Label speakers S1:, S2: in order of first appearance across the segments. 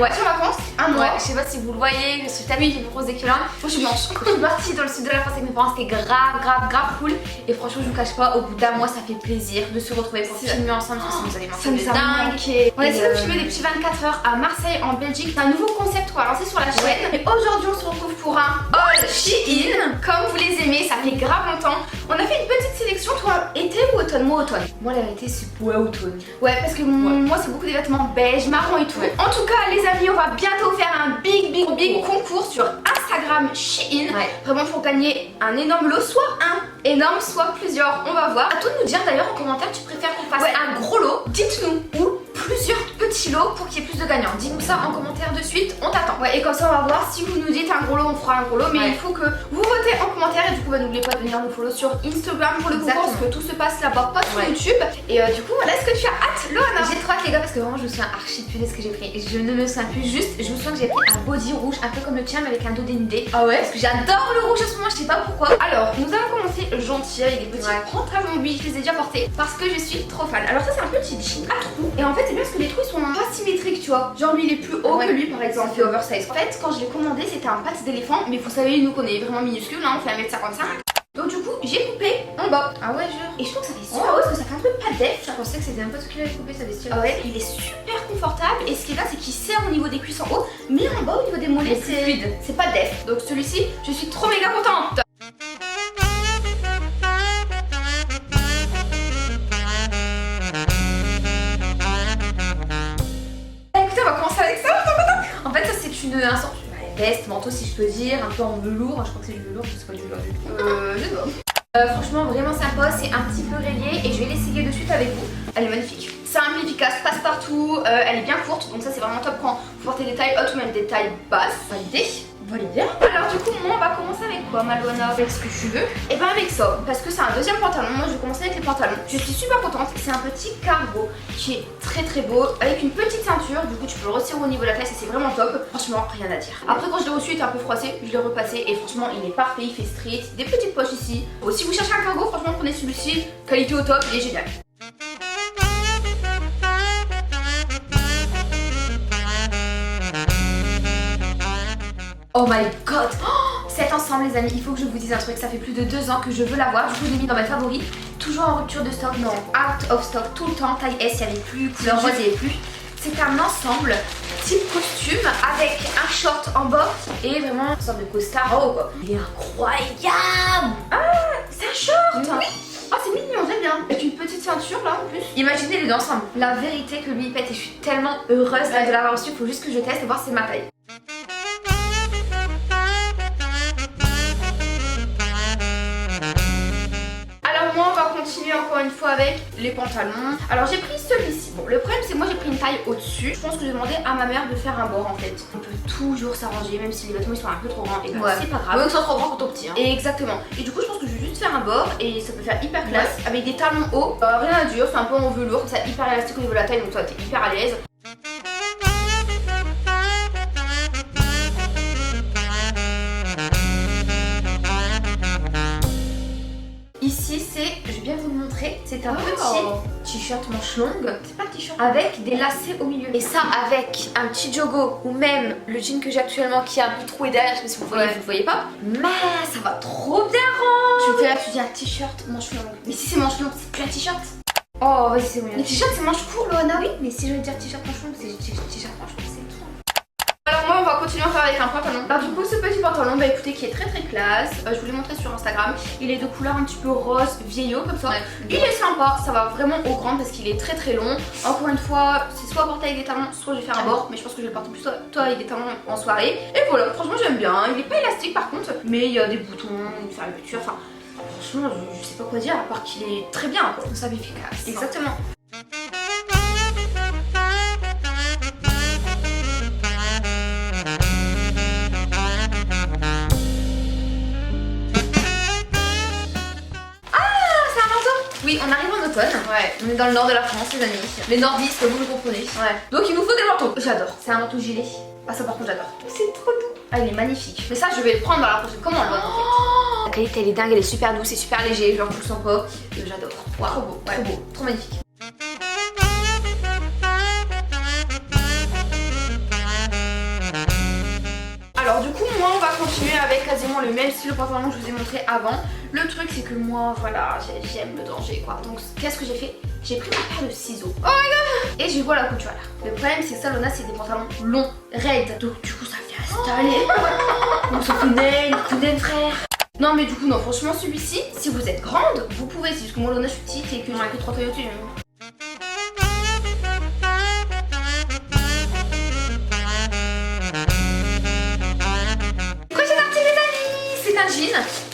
S1: aller en vacances, un mois.
S2: Ouais, je sais pas si vous le voyez, je suis tapée une grosse éculente.
S1: Moi je suis blanche.
S2: Je suis partie dans le sud de la France avec mes parents, c'était grave cool. Et franchement, je vous cache pas, au bout d'un mois, ça fait plaisir de se retrouver pour filmer ensemble parce que ça nous avait manqué de dingue.
S1: On a essayé de filmer des petits 24 heures à Marseille en Belgique. C'est un nouveau concept qu'on va lancer sur la chaîne. Et aujourd'hui, on se retrouve pour un haul Shein. Comme vous les aimez, ça fait grave longtemps. On a fait une petite sélection, toi, été ou automne? Moi, automne.
S2: Moi, la vérité, c'est automne.
S1: Ouais, parce que moi, c'est beaucoup des vêtements beige, marron et tout. Ouais. En tout cas, les amis, on va bientôt faire un big concours sur Instagram Shein.
S2: Ouais.
S1: Vraiment pour gagner un énorme lot, soit un énorme, soit plusieurs. On va voir. À toi de nous dire d'ailleurs en commentaire, tu préfères qu'on fasse un gros lot, dites-nous, ou plusieurs petits lots pour qu'il y ait plus de gagnants. Dis-nous ça en commentaire de suite, on t'attend. Ouais, et comme ça, on va voir. Si vous nous dites un gros lot, on fera un gros lot. Mais il faut que vous votez en commentaire. Et du coup, n'oubliez pas de venir nous follow sur Instagram pour le concours, parce que tout se passe là-bas, pas sur YouTube. Et du coup, voilà, est-ce que tu as hâte, Loana?
S2: J'ai trop hâte, les gars, parce que vraiment, je me souviens archi plus de ce que j'ai pris. Je ne me souviens plus, juste, je me souviens que j'ai pris un body rouge, un peu comme le tien, mais avec un dos dénudé.
S1: Ah ouais?
S2: Parce que j'adore le rouge à ce moment, je sais pas pourquoi.
S1: Alors, nous allons commencer gentil avec des petits pantalons. Oui, je les ai déjà portés parce que je suis trop fan. Alors, ça, c'est un petit jean à trous. Et en fait, c'est bien parce que les trous ils sont pas symétriques, tu vois. Genre, lui, il est plus haut que lui, par exemple.
S2: Ça fait oversize.
S1: En fait, quand je l'ai commandé, c'était un pâte d'éléphant. Mais vous savez, nous qu'on est vraiment minuscules, là, on fait 1m55. Donc, du coup, j'ai coupé en bas.
S2: Ah ouais, jure.
S1: Et je trouve que ça fait super haut parce que ça fait un peu pas def.
S2: Je pensais que c'était un peu ce qu'il avait coupé, ça vestir.
S1: Ah ouais, il est super confortable. Et ce qui est là, c'est qu'il serre au niveau des cuisses en haut. Mais en bas, au niveau des mollets, c'est fluide. C'est pas def. Donc, celui-ci, je suis trop méga contente. Écoutez, on va commencer avec ça.
S2: En fait, ça, c'est un sort veste, manteau, si je peux dire, un peu en velours. Je crois que c'est du velours, je sais pas du velours du tout.
S1: Je sais pas.
S2: Franchement, vraiment sympa. C'est un petit peu rayé et je vais l'essayer de suite avec vous.
S1: Elle est magnifique. Simple, efficace, passe partout. Elle est bien courte, donc ça c'est vraiment top quand vous portez des tailles hautes ou même des tailles basses. Validé. Validé. Alors du coup, moi on va commencer avec quoi, Malona? Avec ce que tu veux. Et ben avec ça, parce que c'est un deuxième pantalon. Moi je vais commencer avec les pantalons. Je suis super contente. C'est un petit cargo qui est très beau, avec une petite ceinture. Du coup, tu peux le resserrer au niveau de la taille, c'est vraiment top. Franchement, rien à dire. Après, quand je l'ai reçu, il était un peu froissé. Je l'ai repassé et franchement, il est parfait. Il fait street. Des petites poches ici. Bon, si vous cherchez un cargo, franchement, prenez celui-ci. Qualité au top, il est génial.
S2: Oh my god! Cet ensemble, les amis, il faut que je vous dise un truc. Ça fait plus de 2 ans que je veux l'avoir. Du coup, je l'ai mis dans mes favoris. Toujours en rupture de stock, non, out of stock tout le temps. Taille S, il n'y avait plus. Couleur rose, il n'y avait plus. C'est un ensemble type costume avec un short en bas et vraiment une sorte de costard en haut, quoi. Il est incroyable!
S1: Ah, c'est un short! Oui. Ah, c'est mignon, j'aime bien. Avec une petite ceinture là en plus.
S2: Imaginez les deux ensemble. La vérité que lui il pète et je suis tellement heureuse de l'avoir reçu. Il faut juste que je teste et voir si c'est ma taille.
S1: Moi on va continuer encore une fois avec les pantalons. Alors j'ai pris celui-ci. Bon, le problème c'est que moi j'ai pris une taille au-dessus. Je pense que j'ai demandé à ma mère de faire un bord en fait. On peut toujours s'arranger même si les vêtements ils sont un peu trop grands. Et ben c'est pas grave.
S2: Même que ce soit trop grand pour ton petit. Hein.
S1: Et exactement. Et du coup je pense que je vais juste faire un bord et ça peut faire hyper classe avec des talons hauts. Rien à dire, c'est un peu en velours, comme ça hyper élastique au niveau de la taille donc toi t'es hyper à l'aise. Ici c'est, je vais bien vous le montrer, c'est un petit t-shirt manche longue, c'est pas un t-shirt, avec des lacets au milieu.
S2: Et ça avec un petit jogo ou même le jean que j'ai actuellement qui est un peu troué derrière, je sais pas si vous voyez, vous le voyez pas. Mais ça va trop bien rendre.
S1: Tu me fais là, tu dis un t-shirt manche longue. Mais si c'est manche longue, c'est plus un t-shirt.
S2: Oh vas-y c'est bon.
S1: Les t-shirts c'est manche court, Loana.
S2: Oui mais si je veux dire t-shirt manche longue, c'est t-shirt manche longue, c'est trop.
S1: Alors moi on va continuer à faire avec un pantalon. Alors du coup ce petit pantalon bah écoutez qui est très classe. Je vous l'ai montré sur Instagram. Il est de couleur un petit peu rose vieillot comme ça. Ouais. Il est sympa, ça va vraiment au grand parce qu'il est très long. Encore une fois c'est soit porté avec des talons, soit je vais faire un bord. Mais je pense que je vais le porter plutôt toi avec des talons en soirée. Et voilà, franchement j'aime bien. Il est pas élastique par contre, mais il y a des boutons, une fermeture, enfin franchement je sais pas quoi dire à part qu'il est très bien quoi.
S2: Ça va efficace.
S1: Exactement. Oui, on arrive en automne.
S2: Ouais, on est dans le nord de la France, les amis. Les nordistes, vous le comprenez.
S1: Ouais. Donc il nous faut des manteaux. J'adore.
S2: C'est un manteau gilet.
S1: Ah ça par contre j'adore. C'est trop doux. Ah il est magnifique. Mais ça je vais le prendre dans la prochaine commande en fait.
S2: La qualité elle est dingue, elle est super douce, c'est super léger, genre je le sens pas.
S1: J'adore.
S2: Wow. Trop beau, trop beau, trop magnifique. le même style de pantalon que je vous ai montré avant. Le truc c'est que moi voilà j'aime le danger quoi. Donc qu'est-ce que j'ai fait? J'ai pris ma paire de ciseaux. Oh my god! Et j'ai vu la couture là. Le problème c'est que ça Lona c'est des pantalons longs, raides. Donc du coup ça vient installer. On se connaît frère. Non mais du coup non franchement celui-ci, si vous êtes grande, vous pouvez, c'est juste que moi Lona je suis petite et que j'ai pris 3 tailles au-dessus.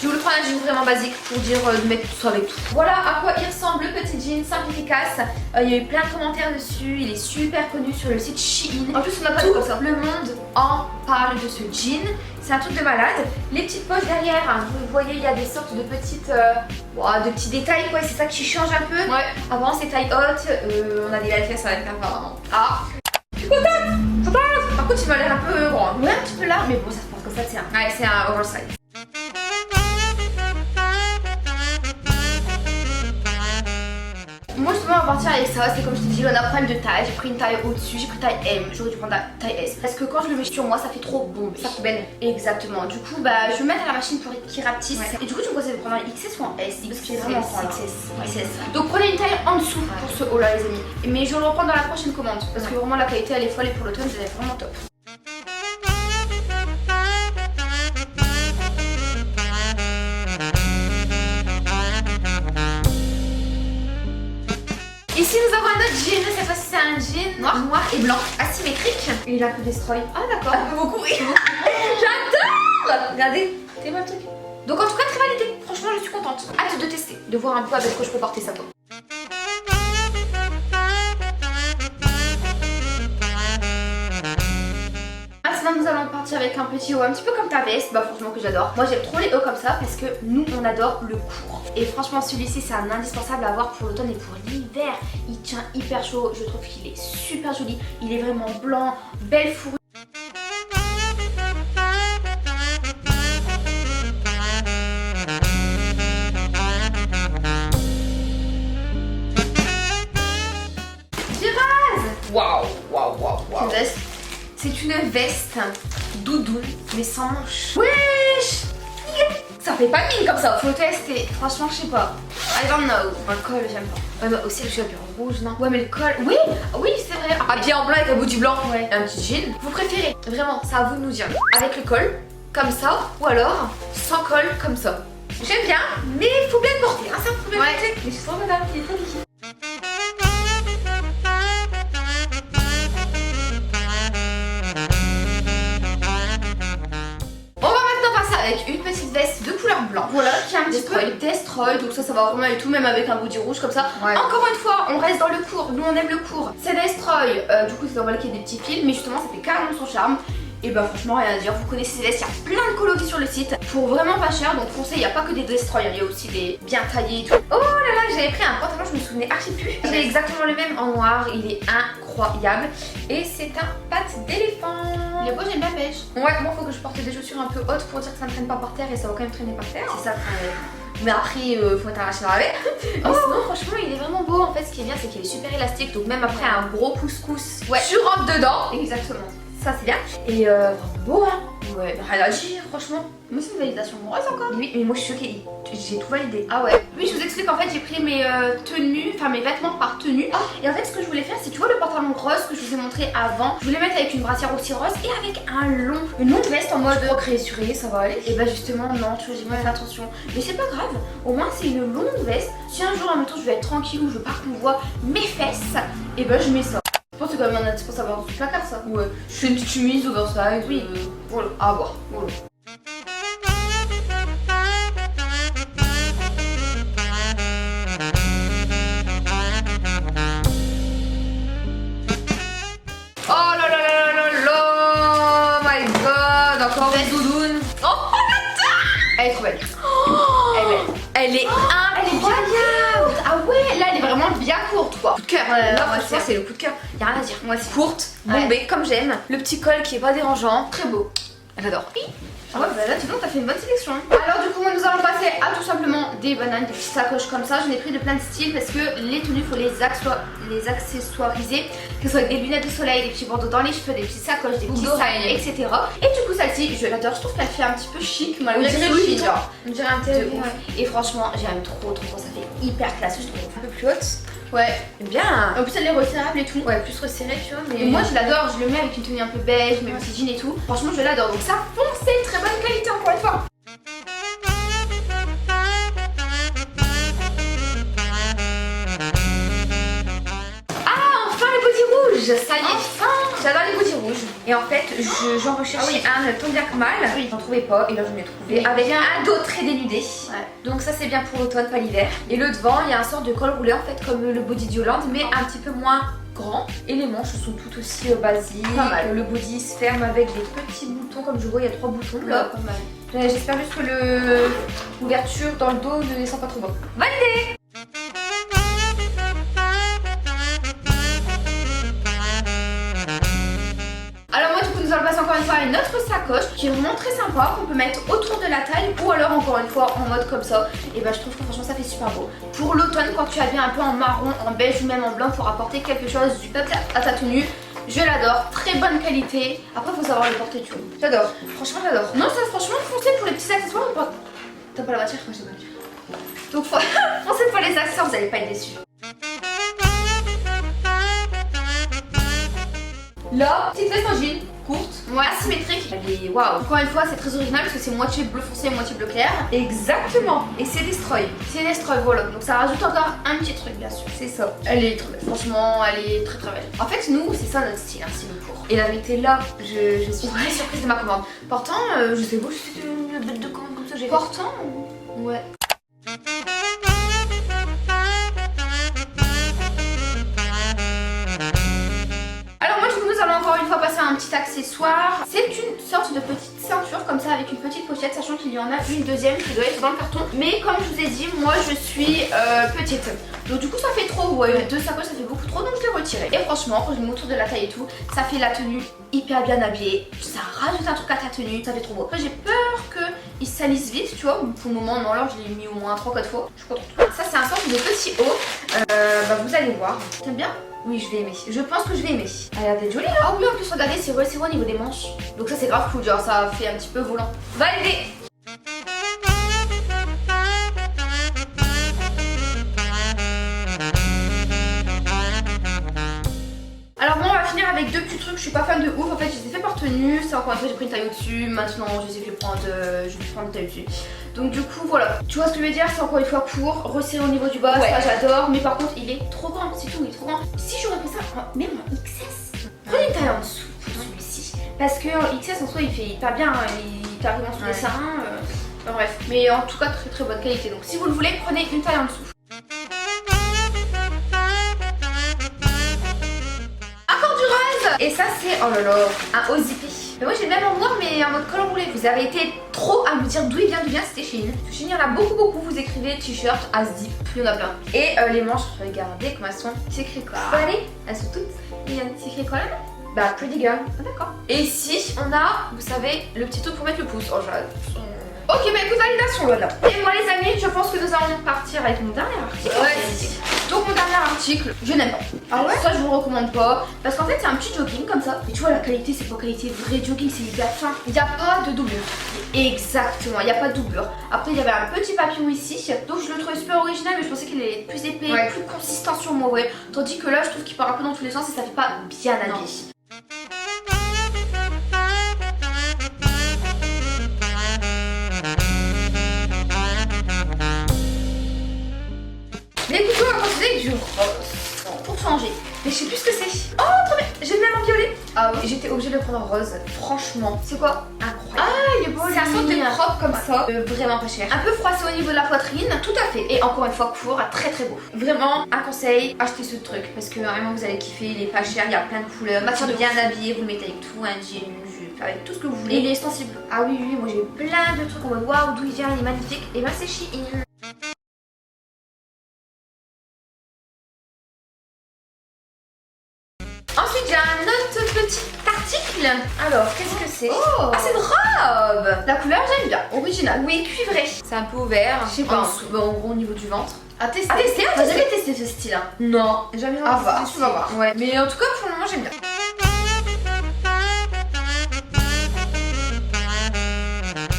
S2: Je voulais prendre un jean vraiment basique pour dire de mettre tout ça avec tout. Voilà à quoi il ressemble le petit jean simple et efficace. Il y a eu plein de commentaires dessus, il est super connu sur le site Shein. En plus on n'a pas tout comme ça. Le monde en parle de ce jean, c'est un truc de malade. Les petites poches derrière, hein, vous voyez il y a des sortes de petites, de petits détails quoi, c'est ça qui change un peu. Ouais. Avant c'est taille haute, on a des belles fesses avec apparemment. Ah, je suis contente. Par contre il m'a l'air un peu grand. Ouais un petit peu là, mais bon ça se porte comme ça tiens. Ouais c'est un oversize. Moi justement on va partir avec ça, c'est comme je t'ai dit, on a problème de taille, j'ai pris une taille au-dessus, j'ai pris taille M, j'aurais dû prendre la taille S. Parce que quand je le mets sur moi ça fait trop bombé. Ça belle. Exactement, du coup bah je vais mettre à la machine pour qu'il rapetisse. Ouais. Et du coup tu me conseilles de prendre un XS ou un S? Parce que j'ai vraiment XS. Donc prenez une taille en dessous pour ce haut là les amis. Mais je vais le reprendre dans la prochaine commande. Parce que vraiment la qualité elle est folle et pour l'automne elle est vraiment top. Ici nous avons un autre jean, cette fois-ci c'est un jean noir et blanc, asymétrique. Et il a peu destroy. Ah d'accord. Un peu beaucoup, oui. J'adore. Regardez, c'est moi le truc. Donc en tout cas très validé, franchement je suis contente. Hâte de tester, de voir un peu avec quoi je peux porter ça toi. Nous allons partir avec un petit haut un petit peu comme ta veste, bah franchement que j'adore. Moi j'aime trop les hauts comme ça parce que nous on adore le court. Et franchement celui-ci c'est un indispensable à avoir pour l'automne et pour l'hiver. Il tient hyper chaud, je trouve qu'il est super joli. Il est vraiment blanc, belle fourrure. Waouh, waouh, waouh, waouh. C'est une veste doudoune mais sans manches. Wesh! Ça fait pas mine comme ça. Faut tester. Franchement, je sais pas. I don't know. Le col, j'aime pas. Ouais, mais aussi le cheveu en rouge, non? Ouais, mais le col. Oui, oui, c'est vrai. Habillé en blanc avec un bout du blanc. Ouais. Un petit jean. Vous préférez? Vraiment, c'est à vous de nous dire. Avec le col, comme ça, ou alors sans col, comme ça. J'aime bien, mais il faut bien le porter. Hein, ça faut bien le porter. Mais je suis trop madame, il est trop difficile. Avec une petite veste de couleur blanc, voilà, qui est un petit peu destroy, donc ça va vraiment et tout, même avec un body rouge comme ça. Ouais. Encore une fois, on reste dans le court, nous on aime le court. C'est destroy, du coup c'est normal qu'il y ait des petits fils, mais justement ça fait carrément son charme. Et bah franchement rien à dire, vous connaissez ces vestes, il y a plein de coloris sur le site pour vraiment pas cher, donc foncez, il n'y a pas que des destroy, il y a aussi des bien taillés et tout. Oh là là, j'avais pris un pantalon, je me souvenais archi plus. J'ai exactement le même en noir, il est incroyable. Et c'est un patte d'éléphant. Les beaux j'aime la pêche. Ouais, moi faut que je porte des chaussures un peu hautes pour dire que ça ne traîne pas par terre et ça va quand même traîner par terre. C'est ça, mais après faut être arraché dans la baie. Oh. Sinon franchement il est vraiment beau en fait, ce qui est bien c'est qu'il est super élastique, donc même après un gros couscous, ouais, tu rentres dedans. Exactement. Ça c'est bien. Et beau hein. Ouais, rien à dire franchement. Moi c'est une validation amoureuse encore. Oui, mais moi je suis choquée. J'ai tout validé. Ah ouais. Oui, je vous explique en fait j'ai pris mes tenues, enfin mes vêtements par tenue. Ah. Et en fait ce que je voulais faire c'est, tu vois le pantalon rose que je vous ai montré avant, je voulais mettre avec une brassière aussi rose et avec une longue veste en mode créé, ça va aller. Et bah justement non, tu vois j'ai pas fait attention. Mais c'est pas grave, au moins c'est une longue veste. Si un jour admettons je vais être tranquille ou je veux pas qu'on voit mes fesses, et bah je mets ça. Je pense que c'est quand même un indispensable à avoir dans ce placard ça. Ouais. Je fais une petite chemise oversize. Oui. Voilà. À voir. Voilà. Oh là là là là là. Oh my god. Encore une doudoune. Oh elle est trop belle. Oh, elle est belle. Elle est incroyable. Ah ouais, là elle est vraiment bien courte quoi. Coup de cœur. Là franchement c'est le coup de cœur. Y'a rien à dire. Moi c'est courte, bombée comme j'aime. Le petit col qui est pas dérangeant. Très beau.
S1: J'adore. Ah ouais, bah là, tu vois, t'as fait une bonne sélection. Alors, du coup, nous allons passer à tout simplement des bananes, des petites sacoches comme ça. J'en ai pris de plein de styles parce que les tenues, faut les accessoiriser. Que ce soit avec des lunettes de soleil, des petits bandeaux dans les cheveux, des petites sacoches, des petits sacs, etc. Et du coup, celle-ci, je l'adore. Je trouve qu'elle fait un petit peu chic, malgré le fil, genre.
S2: On dirait un tel.
S1: Et franchement, j'aime trop. Ça fait hyper classe, je trouve.
S2: Un peu plus haute.
S1: Ouais,
S2: Bien.
S1: en plus elle est resserrable et tout.
S2: Ouais, plus resserré, tu vois. Mais
S1: et moi je l'adore, je le mets avec une tenue un peu beige, mes petits jeans et tout. Franchement je l'adore. Donc ça foncez, très bonne qualité encore une fois. Ah enfin le body rouge, ça y est. Enfin.
S2: J'adore les body rouges. Et en fait, j'en recherchais un tant bien que mal. J'en trouvais pas. Et là, j'en ai trouvé. Avec un dos très dénudé.
S1: Ouais.
S2: Donc, ça, c'est bien pour l'automne, pas l'hiver. Et le devant, il y a un sort de col roulé, en fait, comme le body d'Yolande, mais un petit peu moins grand. Et les manches sont tout aussi basiques. Le body se ferme avec des petits boutons. Comme je vois, il y a 3 boutons. Là.
S1: Pas mal.
S2: J'espère juste que l'ouverture dans le dos ne descend pas trop bas.
S1: Validé. Alors moi du coup nous allons passer encore une fois à une autre sacoche qui est vraiment très sympa, qu'on peut mettre autour de la taille ou alors encore une fois en mode comme ça. Et bah je trouve que franchement ça fait super beau. Pour l'automne quand tu habilles un peu en marron, en beige ou même en blanc pour apporter quelque chose du peuple à ta tenue, je l'adore, très bonne qualité. Après faut savoir le porter tu vois.
S2: J'adore. Franchement, j'adore.
S1: Non ça franchement foncez pour les petits accessoires. T'as pas la matière? Moi j'ai pas la matière. Donc foncez pour les accessoires, vous allez pas être déçus.
S2: Là, petite veste en jean, courte.
S1: Ouais, asymétrique. Elle est waouh. Encore une fois, c'est très original parce que c'est moitié bleu foncé et moitié bleu clair.
S2: Exactement. Et c'est Destroy.
S1: C'est Destroy, voilà. Donc ça rajoute encore un petit truc, bien sûr.
S2: C'est ça.
S1: Elle est très belle. Franchement, elle est très belle. En fait, nous, c'est ça notre style, un style pour.
S2: Et la vérité, là, je suis très surprise de ma commande. Pourtant, je sais pas si c'était une bête de commande comme ça j'ai fait.
S1: Pourtant, ouais. Nous allons encore une fois passer à un petit accessoire. C'est une sorte de petite ceinture comme ça avec une petite pochette, sachant qu'il y en a une deuxième qui doit être dans le carton. Mais comme je vous ai dit, moi je suis petite. Donc du coup ça fait trop, ouais, 2 sacoches ça fait beaucoup trop, donc je l'ai retiré. Et franchement quand je mets autour de la taille et tout, ça fait la tenue hyper bien habillée. Ça rajoute un truc à ta tenue, ça fait trop beau. Après j'ai peur qu'il salisse vite, tu vois. Pour le moment non, alors je l'ai mis au moins 3-4 fois. Je suis contente. Ça c'est un sorte de petit haut. Vous allez voir. T'aimes bien?
S2: Oui, je vais aimer.
S1: Je pense que je vais aimer.
S2: Elle a l'air d'être jolie, hein.
S1: Ah oui, en plus, regardez, c'est resserré au niveau des manches. Donc ça, c'est grave cool, genre ça fait un petit peu volant. Validé. Alors bon, on va finir avec 2 petits trucs. Je suis pas fan de ouf. En fait, je les ai fait par tenue. Ça, encore une fois, j'ai pris une taille au-dessus. Maintenant, je les ai fait prendre, je vais prendre une taille au-dessus. Donc du coup voilà, tu vois ce que je veux dire, c'est encore une fois court, resserré au niveau du bas, ouais. Ça j'adore, mais par contre il est trop grand, c'est tout, il est trop grand. Si j'aurais pris ça, même en XS, prenez une taille en dessous pour celui-ci, parce que en XS en soi il fait hyper bien, il t'arrive en sous les seins, enfin, bref, mais en tout cas très bonne qualité, donc si vous le voulez, prenez une taille en dessous. Encore du rose. Et ça c'est, oh là là, un haut zippé. Mais moi j'ai le même en noir mais en mode col roulé. Vous avez été trop à me dire d'où il vient, c'était Shein. Shein il y en a beaucoup, vous écrivez t-shirt, as zip, il y en a plein. Et les manches, regardez comment elles sont. C'est écrit quoi? Allez, elles sont toutes. Il y a c'est écrit quoi là? Bah Pretty Girl. Ah, d'accord. Et ici on a, vous savez, le petit truc pour mettre le pouce. Oh j'adore. Ok bah écoute, validation là. Et moi les amis, je pense que nous allons partir avec mon dernier article. Ouais. Donc mon dernier article, je n'aime pas. Ah ouais? Ça je vous recommande pas. Parce qu'en fait c'est un petit jogging comme ça. Et tu vois la qualité c'est pas qualité vrai jogging, c'est hyper fin. Il n'y a pas de doublure. Exactement, il n'y a pas de doublure. Après il y avait un petit papillon ici. Donc je le trouvais super original mais je pensais qu'il allait être plus épais, plus consistant sur moi, ouais. Tandis que là je trouve qu'il part un peu dans tous les sens et ça fait pas bien habillé. Les couteaux on va continuer avec du rose pour changer. Mais je sais plus ce que c'est. Oh trop bien. J'ai le même en violet. Ah oui, j'étais obligée de le prendre en rose. Franchement, c'est quoi? Incroyable. Ah il est beau. C'est un sorte de crop comme ça, vraiment pas cher. Un peu froissé au niveau de la poitrine, tout à fait. Et encore une fois court, très beau. Vraiment un conseil, achetez ce truc parce que vraiment vous allez kiffer. Il est pas cher, il y a plein de couleurs. Matière de bien habillé, vous le mettez avec tout, un jean, une jupe, avec tout ce que vous voulez. Et il est extensible. Ah oui, moi j'ai plein de trucs en mode waouh d'où il vient, il est magnifique. Et ben c'est Shein. Ensuite j'ai un autre petit article
S2: Alors, qu'est-ce que c'est?
S1: Oh.
S2: Ah, c'est une robe.
S1: La couleur, j'aime bien. Original.
S2: Oui, cuivré. C'est un peu ouvert.
S1: Je sais pas.
S2: En dessous, en gros, au niveau du ventre.
S1: À tester.
S2: À tester, à
S1: T'as
S2: tester.
S1: jamais testé ce style hein?
S2: Non, jamais
S1: À
S2: envie de
S1: voir,
S2: tester.
S1: tu vas voir.
S2: Ouais, mais en tout cas, pour le moment, j'aime bien.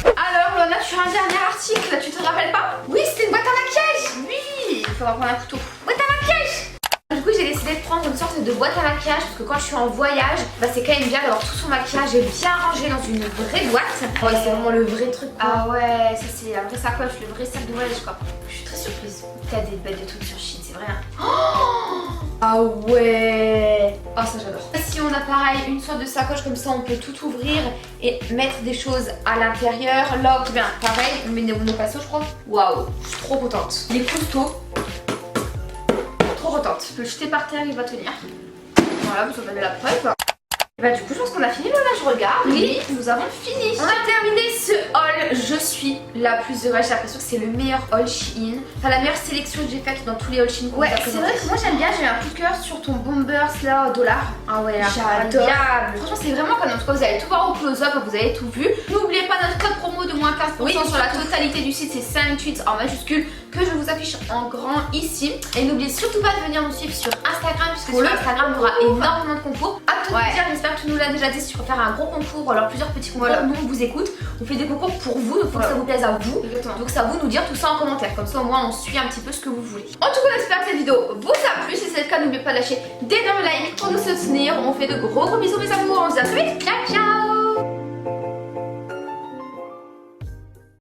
S1: Alors, Loana, tu as un dernier article, tu te rappelles pas?
S2: Oui, c'était une boîte à maquillage.
S1: Oui. Il faudra prendre un couteau.
S2: Boîte à maquillage. Du coup, j'ai décidé de prendre une sorte de boîte à maquillage parce que quand je suis en voyage, bah, c'est quand même bien d'avoir tout son maquillage bien rangé dans une vraie boîte. Ouais, c'est vraiment le vrai truc. Quoi.
S1: Ah ouais, ça c'est la vraie sacoche, le vrai sac de voyage quoi.
S2: Je suis très surprise.
S1: T'as des bêtes de trucs sur Chine, c'est vrai. Hein.
S2: Ah ouais. Ah, ça j'adore. Si on a pareil une sorte de sacoche comme ça, on peut tout ouvrir et mettre des choses à l'intérieur. Là, bien, pareil, on met nos passos, je crois. Waouh, je suis trop contente. Il est costaud. Trop contente.
S1: Tu peux le jeter par terre, il va tenir. Voilà, vous en avez la preuve. Et bah du coup je pense qu'on a fini Loana, je regarde.
S2: Oui.
S1: Nous avons fini.
S2: On a terminé ce haul, je suis la plus heureuse, j'ai l'impression que c'est le meilleur haul Shein. Enfin la meilleure sélection que j'ai faite dans tous les hauls Shein.
S1: Ouais, c'est vrai que moi j'aime bien, j'ai eu un coup de cœur sur ton Bombers là, dollar.
S2: Ah ouais,
S1: J'adore.
S2: incroyable.
S1: Franchement c'est vraiment comme en tout cas vous allez tout voir au close-up, vous avez tout vu. N'oubliez pas notre code promo de moins 15% sur la totalité du site, c'est 5 tweets en majuscule que je vous affiche en grand ici. Et n'oubliez surtout pas de venir nous suivre sur Instagram puisque sur Instagram il y aura énormément de concours. À tout dire, j'espère que tu nous l'as déjà dit, si tu veux faire un gros concours ou alors plusieurs petits concours, nous on vous écoute, on fait des concours pour vous, donc faut que ça vous plaise à vous.
S2: Exactement.
S1: Donc c'est à vous de nous dire tout ça en commentaire, comme ça au moins on suit un petit peu ce que vous voulez. En tout cas, j'espère que cette vidéo vous a plu. Si c'est le cas, n'oubliez pas de lâcher d'énormes likes pour nous soutenir. On fait de gros bisous mes amours, on se dit à très vite. Ciao ciao.